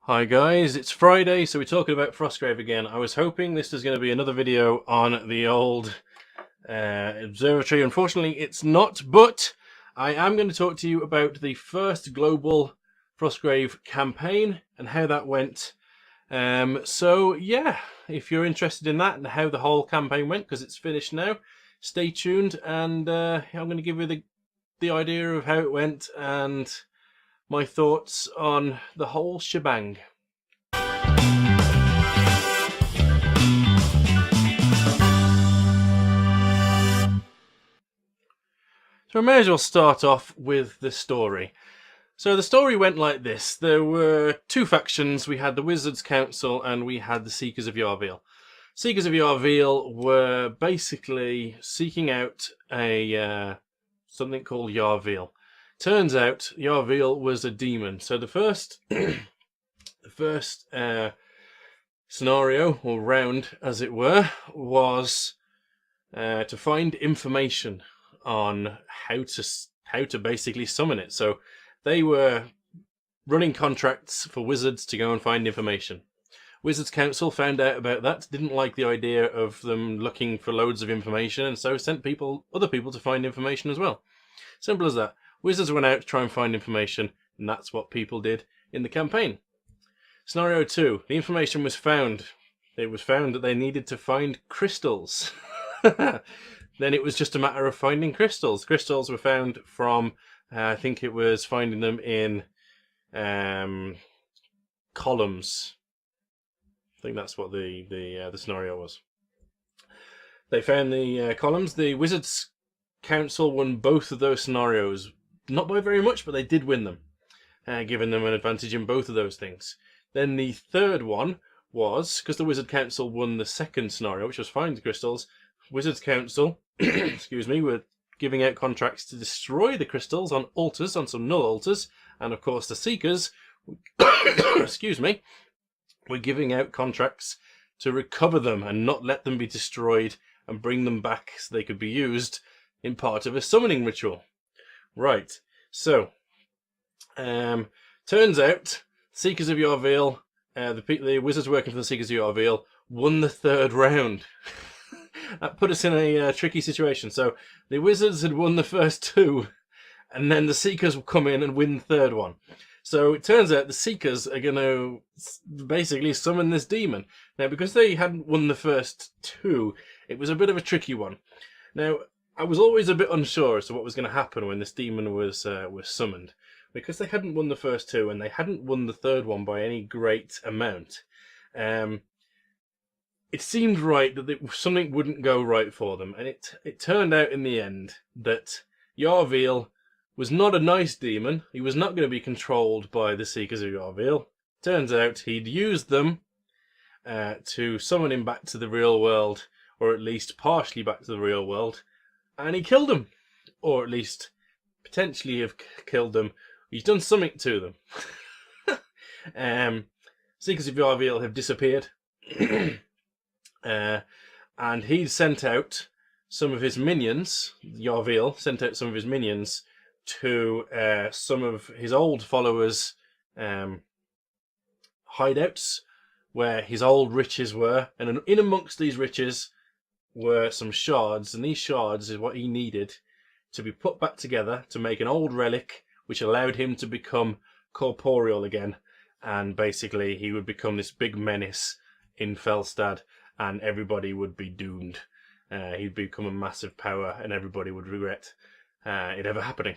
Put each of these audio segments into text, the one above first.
Hi guys, it's Friday, so we're talking about Frostgrave again. I was hoping this was going to be another video on the old observatory. Unfortunately, it's not, but I am going to talk to you about the first global Frostgrave campaign and how that went. So yeah, if you're interested in that and how the whole campaign went, because it's finished now, stay tuned, and I'm going to give you the idea of how it went and my thoughts on the whole shebang. So I may as well start off with the story. So the story went like this. There were two factions. We had the Wizards Council and we had the Seekers of Yarville. Seekers of Yarville were basically seeking out a something called Yarville. Turns out Yarville was a demon. So the first scenario, or round as it were, was to find information on how to basically summon it. So they were running contracts for wizards to go and find information. Wizards Council found out about that, didn't like the idea of them looking for loads of information, and so sent other people to find information as well. Simple as that. Wizards went out to try and find information, and that's what people did in the campaign. Scenario 2. The information was found. It was found that they needed to find crystals. Then it was just a matter of finding crystals. Crystals were found from, I think it was finding them in columns. I think that's what the scenario was. They found the columns. The Wizards Council won both of those scenarios. Not by very much, but they did win them, giving them an advantage in both of those things. Then the third one was, because the Wizard Council won the second scenario, which was find the crystals, Wizards Council, excuse me, were giving out contracts to destroy the crystals on altars, on some null altars, and of course the Seekers, excuse me, were giving out contracts to recover them and not let them be destroyed and bring them back so they could be used in part of a summoning ritual. Right, so, turns out, Seekers of Yarville, the wizards working for the Seekers of Yarville, won the third round. That put us in a tricky situation. So the Wizards had won the first two, and then the Seekers will come in and win the third one. So it turns out the Seekers are going to basically summon this demon. Now, because they hadn't won the first two, it was a bit of a tricky one. Now, I was always a bit unsure as to what was going to happen when this demon was summoned, because they hadn't won the first two and they hadn't won the third one by any great amount. It seemed right that something wouldn't go right for them, and it turned out in the end that Yarville was not a nice demon. He was not going to be controlled by the Seekers of Yarville. Turns out he'd used them to summon him back to the real world, or at least partially back to the real world, and he killed them, or at least potentially have killed them. He's done something to them. Seekers of Yarville have disappeared. And he'd sent out some of his minions, Yarville sent out some of his minions to some of his old followers' hideouts where his old riches were, and in amongst these riches were some shards, and these shards is what he needed to be put back together to make an old relic which allowed him to become corporeal again, and basically he would become this big menace in Felstad, and everybody would be doomed. He'd become a massive power, and everybody would regret it ever happening,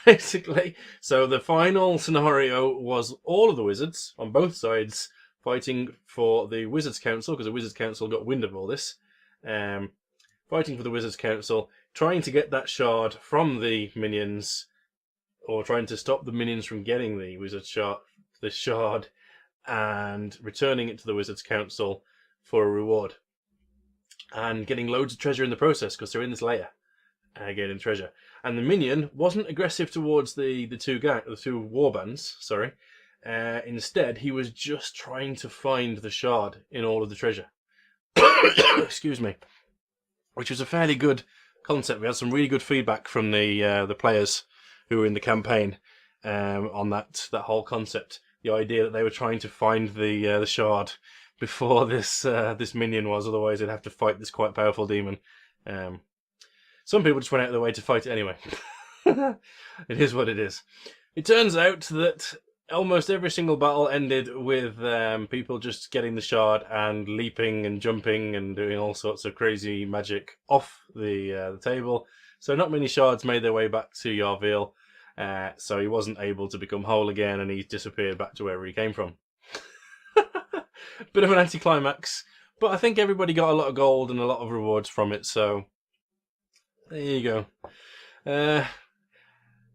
basically. So the final scenario was all of the wizards on both sides fighting for the Wizards Council, because the Wizards Council got wind of all this. Fighting for the Wizards Council, trying to get that shard from the minions, or trying to stop the minions from getting the shard, and returning it to the Wizards Council for a reward, and getting loads of treasure in the process, because they're in this layer getting treasure. And the minion wasn't aggressive towards the two warbands. Sorry, instead he was just trying to find the shard in all of the treasure. Excuse me, which was a fairly good concept. We had some really good feedback from the players who were in the campaign on that whole concept. the idea that they were trying to find the shard before this minion was. Otherwise, they'd have to fight this quite powerful demon. Some people just went out of their way to fight it anyway. It is what it is. It turns out that almost every single battle ended with people just getting the shard and leaping and jumping and doing all sorts of crazy magic off the table. So not many shards made their way back to Yarville. So he wasn't able to become whole again, and he disappeared back to wherever he came from. Bit of an anticlimax, but I think everybody got a lot of gold and a lot of rewards from it, so there you go.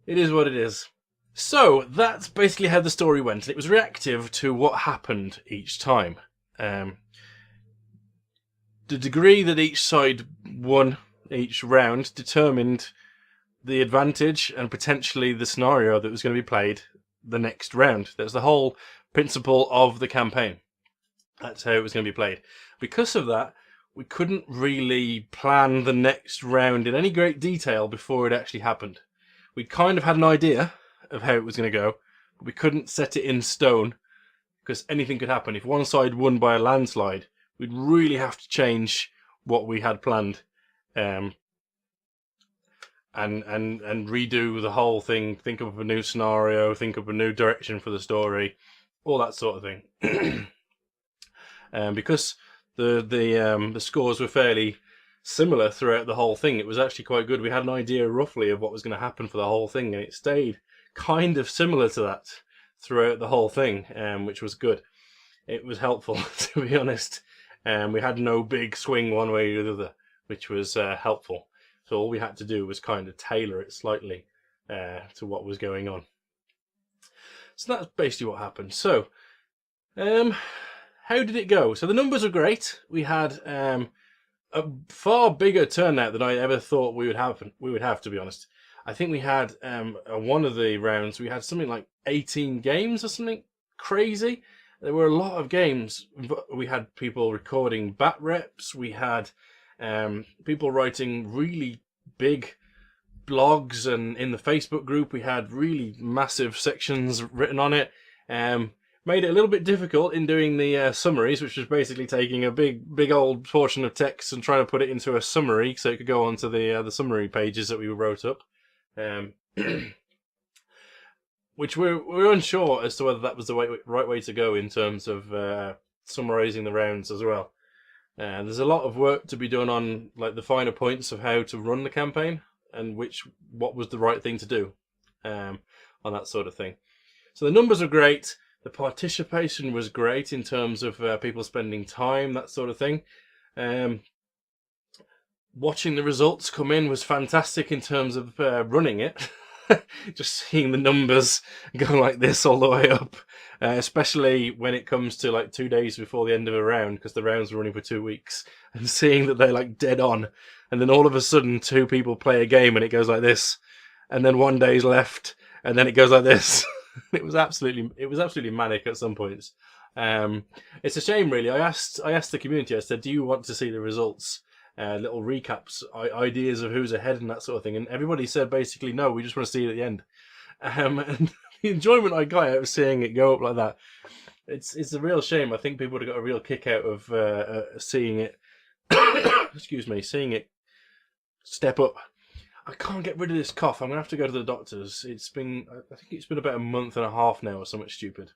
It is what it is. So that's basically how the story went. It was reactive to what happened each time. The degree that each side won each round determined the advantage and potentially the scenario that was going to be played the next round. That's the whole principle of the campaign. That's how it was going to be played. Because of that, we couldn't really plan the next round in any great detail before it actually happened. We kind of had an idea of how it was going to go, but we couldn't set it in stone because anything could happen. If one side won by a landslide, we'd really have to change what we had planned. And redo the whole thing, think of a new scenario, think of a new direction for the story, all that sort of thing. Because the scores were fairly similar throughout the whole thing, it was actually quite good. We had an idea roughly of what was going to happen for the whole thing, and it stayed kind of similar to that throughout the whole thing, which was good. It was helpful, to be honest. We had no big swing one way or the other, which was helpful. So all we had to do was kind of tailor it slightly to what was going on. So that's basically what happened. So, how did it go? So the numbers were great. We had a far bigger turnout than I ever thought we would have, to be honest. I think we had one of the rounds, we had something like 18 games or something crazy. There were a lot of games. We had people recording bat reps. We had people writing really big blogs, and in the Facebook group we had really massive sections written on it. Made it a little bit difficult in doing the summaries, which was basically taking a big old portion of text and trying to put it into a summary so it could go onto the summary pages that we wrote up. Which we're unsure as to whether that was the right way to go in terms of summarising the rounds as well. There's a lot of work to be done on like the finer points of how to run the campaign and what was the right thing to do on that sort of thing. So the numbers are great. The participation was great in terms of people spending time, that sort of thing. Watching the results come in was fantastic in terms of running it. Just seeing the numbers go like this all the way up, especially when it comes to like 2 days before the end of a round, because the rounds were running for 2 weeks, and seeing that they're like dead on, and then all of a sudden 2 people play a game and it goes like this, and then 1 day's left and then it goes like this. It was absolutely manic at some points. It's a shame, really. I asked the community. I said, "Do you want to see the results? Little recaps, ideas of who's ahead and that sort of thing." And everybody said basically, "No, we just want to see it at the end." And the enjoyment I got out of seeing it go up like that, it's a real shame. I think people would have got a real kick out of seeing it. Excuse me, seeing it step up. I can't get rid of this cough. I'm gonna have to go to the doctor's. I think it's been about a month and a half now or something stupid.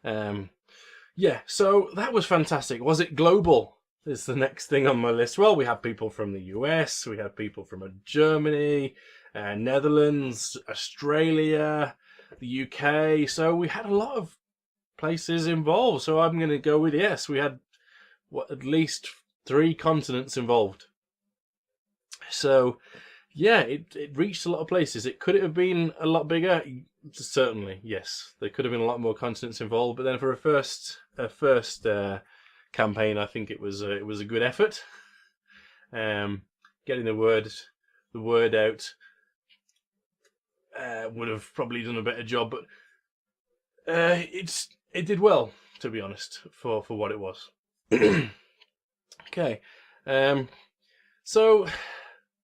Yeah, so that was fantastic. Was it global? Is the next thing on my list. Well, we had people from the US, we had people from Germany, Netherlands, Australia, the UK. So we had a lot of places involved. So I'm going to go with yes. We had at least 3 continents involved. So yeah, it reached a lot of places. Could it have been a lot bigger? Certainly, yes. There could have been a lot more continents involved. But then for a first campaign, I think it was a good effort. Getting the word out would have probably done a better job, but it did well, to be honest, for what it was. Okay, so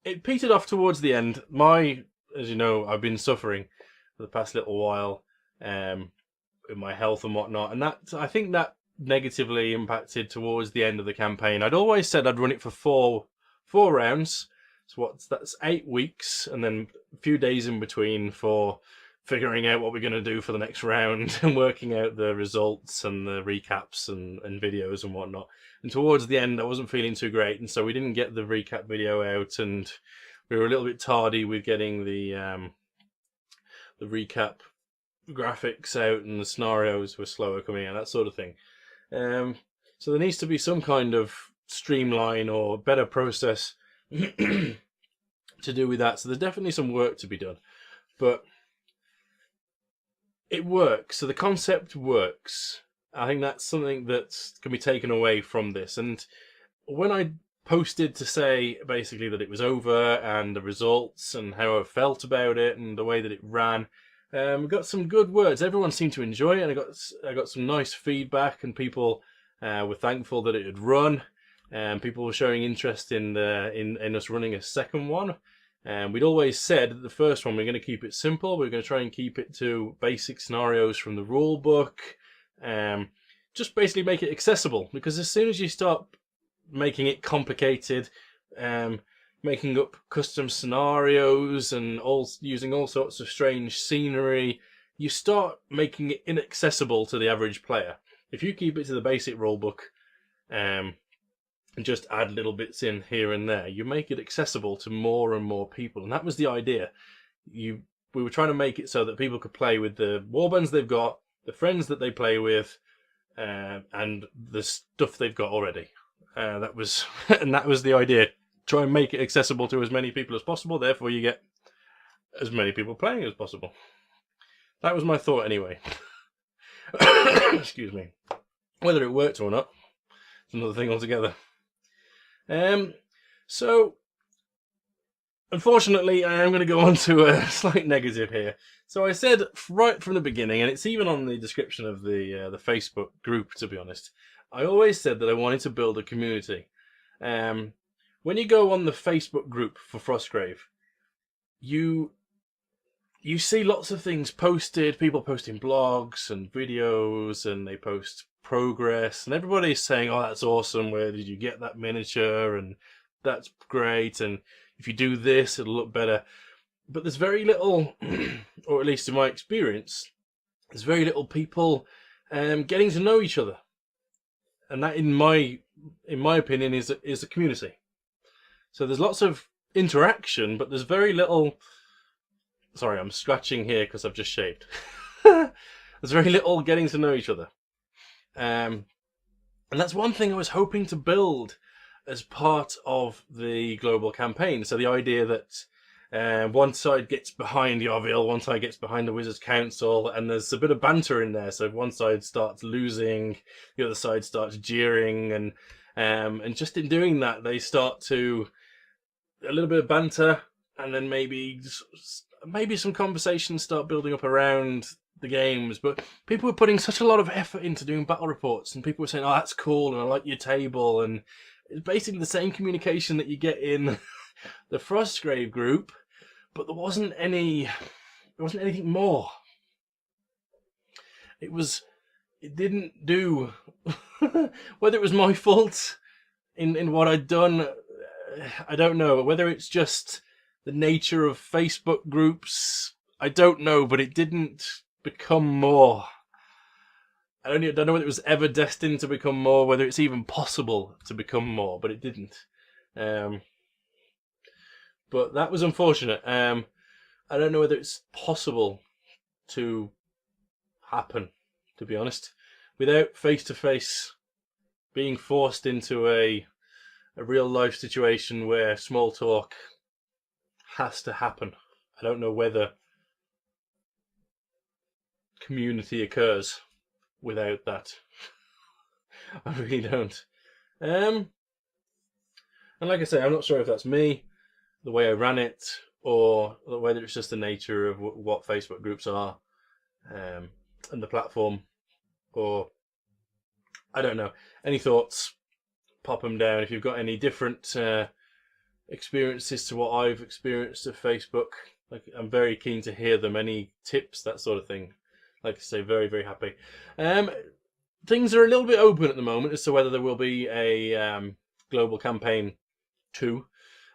it petered off towards the end. As you know, I've been suffering for the past little while. with my health and whatnot, and that, I think that negatively impacted towards the end of the campaign. I'd always said I'd run it for four rounds. So that's 8 weeks, and then a few days in between for figuring out what we're going to do for the next round and working out the results and the recaps and videos and whatnot. And towards the end, I wasn't feeling too great, and so we didn't get the recap video out, and we were a little bit tardy with getting the recap graphics out, and the scenarios were slower coming out, that sort of thing. So there needs to be some kind of streamline or better process to do with that. So there's definitely some work to be done, but it works. So the concept works. I think that's something that can be taken away from this. And when I posted to say basically that it was over and the results and how I felt about it and the way that it ran, we got some good words. Everyone seemed to enjoy it, and I got some nice feedback, and people were thankful that it had run. People were showing interest in us running a second one. We'd always said that the first one, we're going to keep it simple. We're going to try and keep it to basic scenarios from the rule book. Just basically make it accessible, because as soon as you start making it complicated, making up custom scenarios and using all sorts of strange scenery, you start making it inaccessible to the average player. If you keep it to the basic rulebook and just add little bits in here and there, you make it accessible to more and more people. And that was the idea. We were trying to make it so that people could play with the warbands they've got, the friends that they play with, and the stuff they've got already. That was the idea. Try and make it accessible to as many people as possible, therefore you get as many people playing as possible. That was my thought anyway. Excuse me. Whether it worked or not, it's another thing altogether. So, unfortunately, I am going to go on to a slight negative here. So I said right from the beginning, and it's even on the description of the Facebook group, to be honest, I always said that I wanted to build a community. When you go on the Facebook group for Frostgrave, you see lots of things posted, people posting blogs and videos, and they post progress, and everybody's saying, oh, that's awesome, where did you get that miniature, and that's great, and if you do this, it'll look better. But there's very little, or at least in my experience, there's very little people getting to know each other. And that, in my opinion, is a community. So there's lots of interaction, but there's very little... Sorry, I'm scratching here because I've just shaved. There's very little getting to know each other. And that's one thing I was hoping to build as part of the global campaign. So the idea that one side gets behind Yarville, one side gets behind the Wizards Council, and there's a bit of banter in there. So if one side starts losing, the other side starts jeering, and just in doing that, they start to a little bit of banter, and then maybe some conversations start building up around the games. But people were putting such a lot of effort into doing battle reports, and people were saying, "Oh, that's cool," and "I like your table," and it's basically the same communication that you get in the Frostgrave group, but there wasn't anything more. It didn't do. Whether it was my fault in what I'd done, I don't know. Whether it's just the nature of Facebook groups, I don't know, but it didn't become more. I don't know whether it was ever destined to become more, whether it's even possible to become more, but it didn't. But that was unfortunate. I don't know whether it's possible to happen, to be honest, without face-to-face being forced into a real life situation where small talk has to happen. I don't know whether community occurs without that. I really don't. And like I say, I'm not sure if that's me, the way I ran it, or whether it's just the nature of what Facebook groups are, and the platform, or I don't know. Any thoughts? Pop them down. If you've got any different experiences to what I've experienced of Facebook, like, I'm very keen to hear them. Any tips, that sort of thing. Like I say, very, very happy. Things are a little bit open at the moment as to whether there will be a global campaign 2.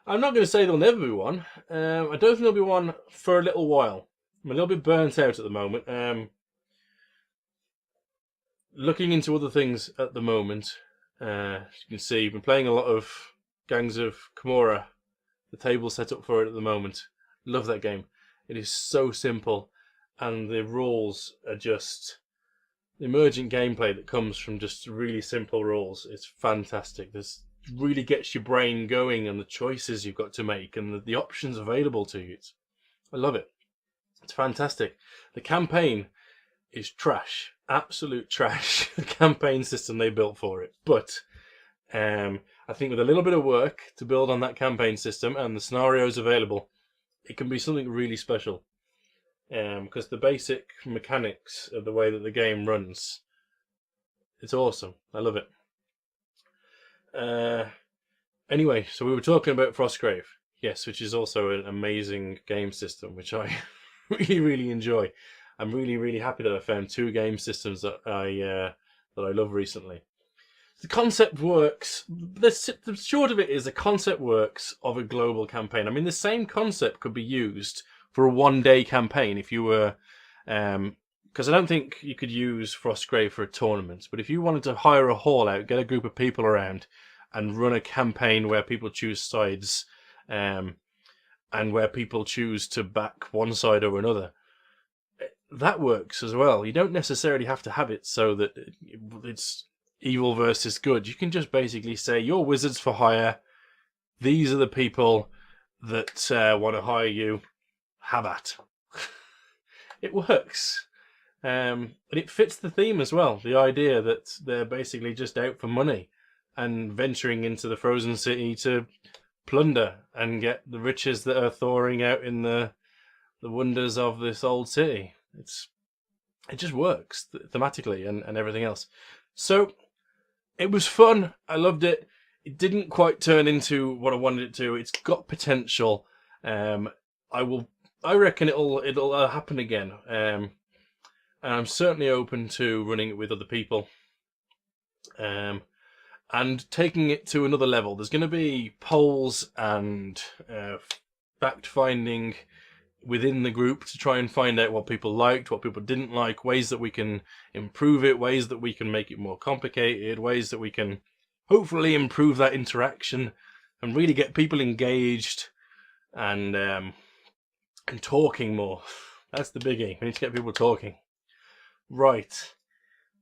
I'm not going to say there'll never be one. I don't think there'll be one for a little while. I'm a little bit burnt out at the moment. Looking into other things at the moment, as you can see, I've been playing a lot of Gangs of Camorra. The table set up for it at the moment. Love that game. It is so simple, and the rules are just the emergent gameplay that comes from just really simple rules. It's fantastic. This really gets your brain going, and the choices you've got to make, and the options available to you. I love it. It's fantastic. The campaign is trash, absolute trash. The campaign system they built for it, but I think with a little bit of work to build on that campaign system and the scenarios available, it can be something really special. Because the basic mechanics of the way that the game runs, it's awesome. I love it. Anyway, so we were talking about Frostgrave, yes, which is also an amazing game system, which I really, really enjoy. I'm really, really happy that I found 2 game systems that I love recently. The concept works. The short of it is the concept works of a global campaign. I mean, the same concept could be used for a 1-day campaign if you were, because I don't think you could use Frostgrave for a tournament. But if you wanted to hire a hall out, get a group of people around, and run a campaign where people choose sides, and where people choose to back one side or another, that works as well. You don't necessarily have to have it so that it's evil versus good. You can just basically say, you're wizards for hire. These are the people that want to hire you. Have at. It works. And it fits the theme as well. The idea that they're basically just out for money and venturing into the frozen city to plunder and get the riches that are thawing out in the wonders of this old city. It just works thematically and everything else. So it was fun. I loved it. It didn't quite turn into what I wanted it to. It's got potential. I reckon it'll happen again. And I'm certainly open to running it with other people. And taking it to another level. There's going to be polls and fact-finding within the group to try and find out what people liked, what people didn't like, ways that we can improve it, ways that we can make it more complicated, ways that we can hopefully improve that interaction and really get people engaged and talking more. That's the biggie. We need to get people talking. Right.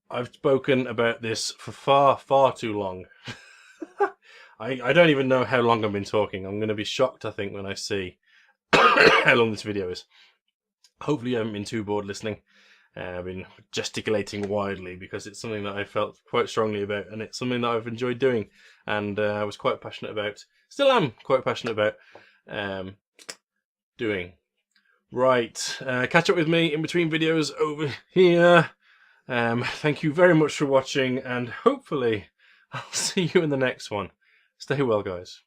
I've spoken about this for far, far too long. I don't even know how long I've been talking. I'm going to be shocked, I think, when I see how long this video is. Hopefully you haven't been too bored listening. I've been gesticulating widely because it's something that I felt quite strongly about, and it's something that I've enjoyed doing, and I was quite passionate about. Still am quite passionate about doing. Right, catch up with me in between videos over here. Thank you very much for watching, and hopefully I'll see you in the next one. Stay well, guys.